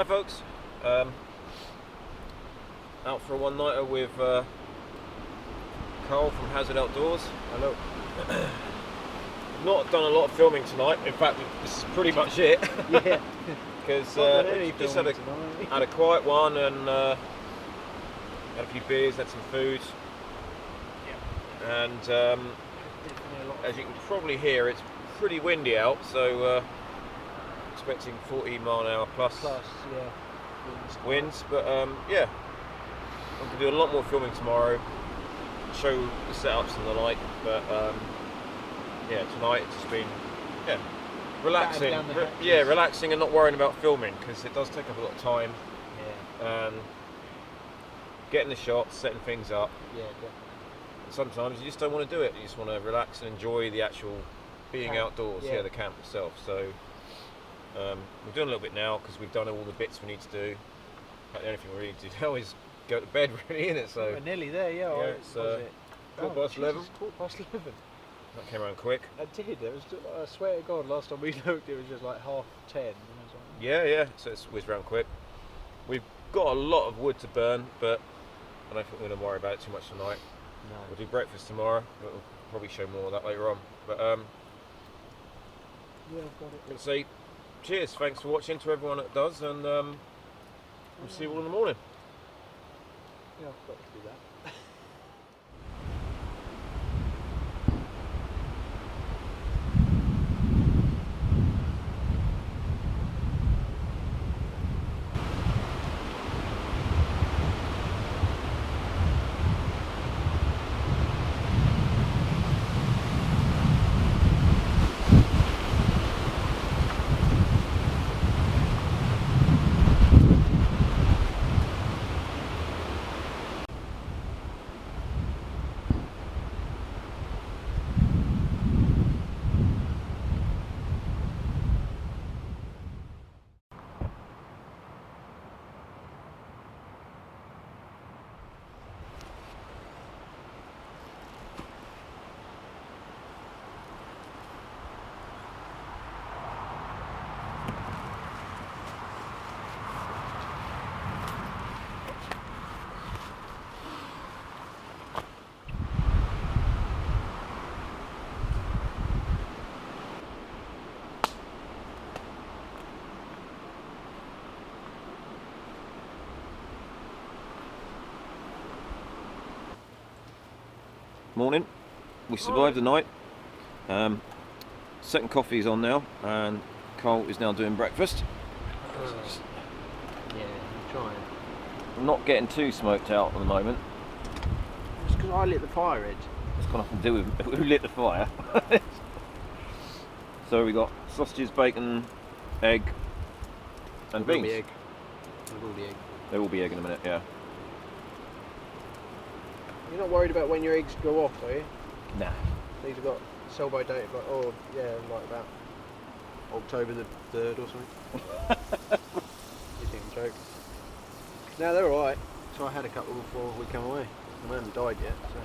Hi folks, out for a one-nighter with Carl from Hazzard Outdoors. Hello. Not done a lot of filming tonight, in fact this is pretty much it. Yeah. Because we just had a quiet one and had a few beers, had some food. Yeah. And as you can probably hear, it's pretty windy out, so expecting 40 mph plus yeah, winds. But yeah, I'm going to do a lot more filming tomorrow, show the setups and the like. But yeah, tonight it's just been relaxing. Relaxing and not worrying about filming, because it does take up a lot of time. Yeah. And getting the shots, setting things up. Yeah, definitely. Sometimes you just don't want to do it. You just want to relax and enjoy the actual being outdoors. Yeah, the camp itself. So we're doing a little bit now because we've done all the bits we need to do. But the only thing we need to do now is go to bed, really, isn't it? So we're nearly there. Yeah. It's quarter past 11. Quarter past 11. That came around quick. I did. It was. I swear to God, last time we looked, it was just like 10:30. And Yeah. So it's whizzed around quick. We've got a lot of wood to burn, but I don't think we're going to worry about it too much tonight. No. We'll do breakfast tomorrow, but we'll probably show more of that later on. But yeah, I've got it. let's say cheers, thanks for watching to everyone that does, and we'll see you all in the morning. Yeah, I've got to do that. Morning. We survived the night. Second coffee is on now, and Carl is now doing breakfast. Yeah, I'm trying. I'm not getting too smoked out at the moment. It's because I lit the fire edge. It's got nothing to do with who lit the fire. So we got sausages, bacon, egg, and beans. Egg. There will be egg. There will be egg in a minute, yeah. You're not worried about when your eggs go off, are you? Nah. These have got sell-by date, like about October the 3rd or something. You think I'm joking? No, they're alright. So I had a couple before we come away. And they haven't died yet, so.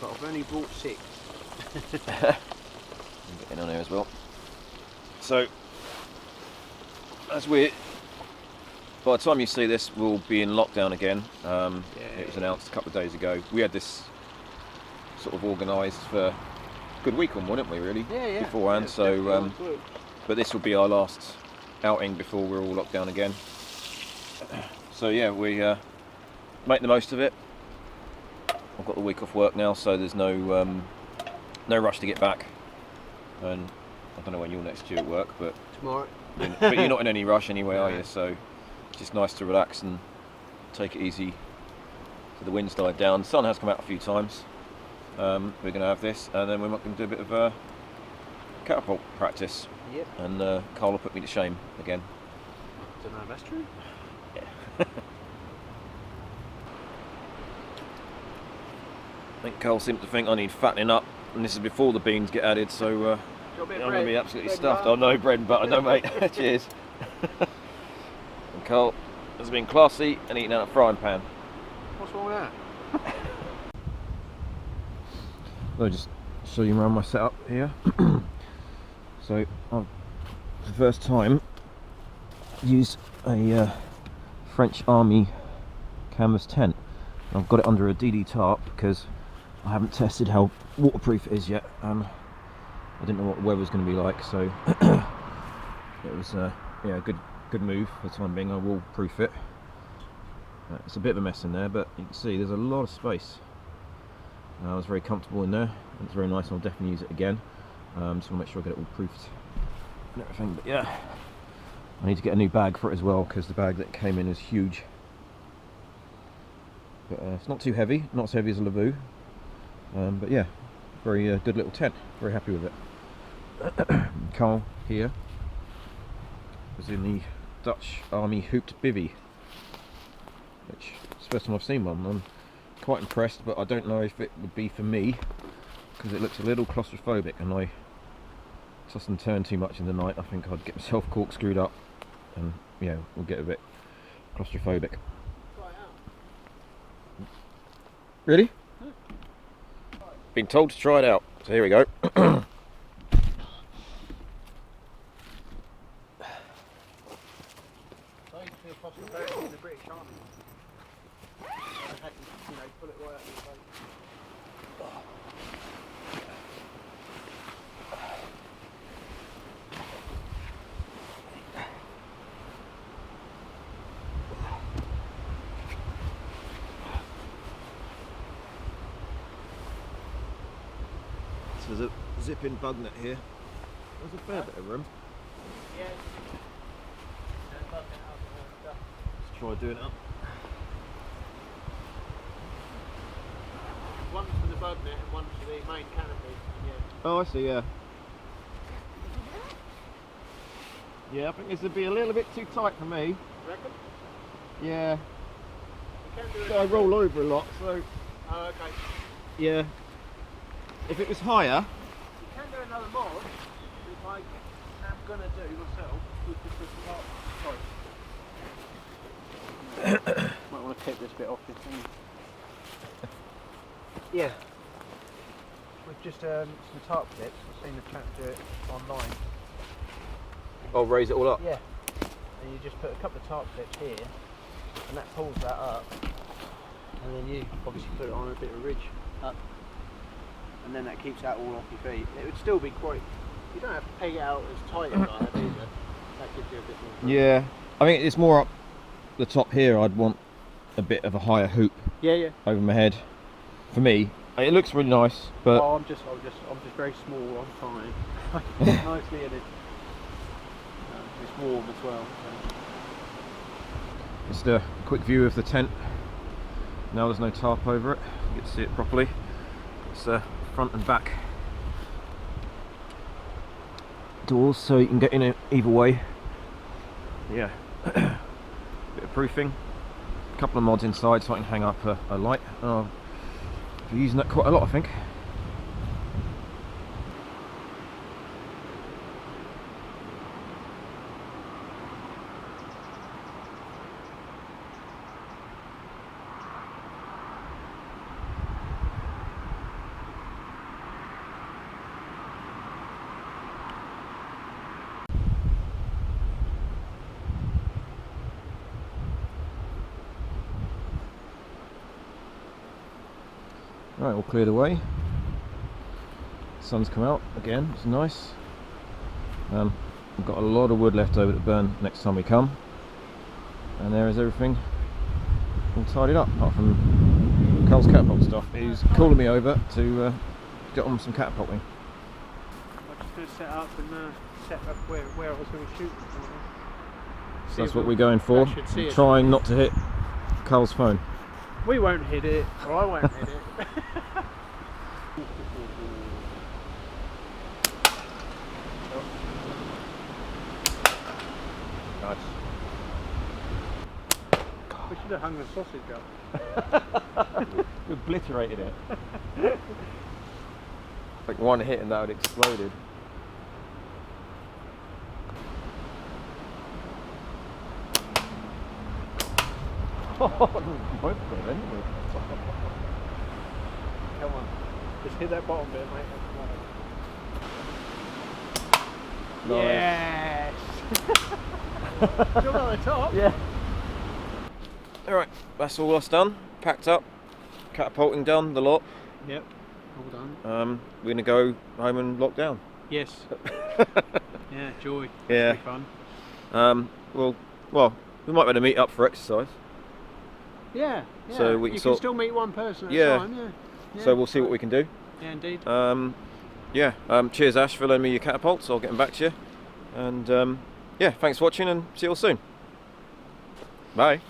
But I've only bought 6. Get in on here as well. So, by the time you see this, we'll be in lockdown again. It was announced a couple of days ago. We had this sort of organised for a good week on, wouldn't we, really? Yeah. Beforehand, yeah, so, but this will be our last outing before we're all locked down again. So yeah, we make the most of it. I've got the week off work now, so there's no rush to get back. And I don't know when you're next due at work, but tomorrow. But you're not in any rush anyway, are you? So it's just nice to relax and take it easy. So the wind's died down. The sun has come out a few times. We're going to have this, and then we're going to do a bit of catapult practice. Yep. And Carl will put me to shame again. I don't know if that's true. Yeah. I think Carl seemed to think I need fattening up, and this is before the beans get added, so I'm going to be absolutely stuffed. Oh no, bread and butter, no mate. Cheers. And Carl has been classy and eating out of a frying pan. What's wrong with that? I'll just show you around my setup here. So I've, for the first time, used a French Army canvas tent. I've got it under a DD tarp because I haven't tested how waterproof it is yet. I didn't know what the weather was going to be like, so it was yeah, a good move for the time being. I will proof it. It's a bit of a mess in there, but you can see there's a lot of space. I was very comfortable in there. It's very nice. I'll definitely use it again. Just want to make sure I get it all proofed and everything. But yeah, I need to get a new bag for it as well because the bag that came in is huge. But it's not too heavy, not as heavy as a Lavu. But yeah, very good little tent. Very happy with it. Carl here was in the Dutch Army hooped bivvy, which is the first time I've seen one. I'm quite impressed, but I don't know if it would be for me because it looks a little claustrophobic, and I toss and turn too much in the night. I think I'd get myself corkscrewed up, and yeah, we'll get a bit claustrophobic. Really? Been told to try it out, so here we go. The British Army. I had to, pull it right out of the boat. So there's a zip-in bug net here. There's a fair bit of room. Yeah. Let's try doing it up. One's for the bug net and one's for the main canopy. Yeah. Oh, I see, yeah. Yeah, I think this would be a little bit too tight for me. You reckon? Yeah. You can do it. I roll over a lot, so Oh, okay. yeah. If it was higher, You can do another mod, which I am going to do myself, with the top. Sorry. Might want to take this bit off your thing. Yeah. With just some tarp clips, I've seen the chap do it online. I'll raise it all up. Yeah. And you just put a couple of tarp clips here, and that pulls that up. And then you obviously put it on a bit of ridge up. And then that keeps that all off your feet. It would still be quite, you don't have to peg it out as tight as that either. That gives you a bit more. Yeah, I think it's more up the top here. I'd want a bit of a higher hoop Yeah. over my head. For me, it looks really nice, but Oh, I'm just very small. I'm fine. I can fit nicely in it. It's warm as well. So. just a quick view of the tent. Now there's no tarp over it. You get to see it properly. It's front and back doors, so you can get in it either way. Yeah, bit of proofing, a couple of mods inside so I can hang up a light. I've been using that quite a lot, I think. Right, all cleared away. Sun's come out again, it's nice. We've got a lot of wood left over to burn next time we come. And there is everything all tidied up, apart from Carl's catapult stuff. He's calling me over to get on some catapulting. I'm just going to set up and set up where I was going to shoot. So that's what we're going for. We're trying not to hit Carl's phone. We won't hit it, or I won't hit it. Nice. We should have hung the sausage up. We obliterated it. Like one hit and that would have exploded. Both of them, Come on. Just hit that bottom bit, mate. Nice. Yes! Still on the top? Yeah. Alright, that's all us done. Packed up, catapulting done, the lot. Yep, all done. We're going to go home and lock down. Yes. Yeah, joy. Yeah. That'll be fun. Well, we might be able to meet up for exercise. Yeah, yeah. So we can you sort- can still meet one person at Yeah. a time, yeah. So we'll see what we can do. Yeah, indeed. Cheers Ash for lending me your catapults. I'll get them back to you. And yeah, thanks for watching and see you all soon. Bye.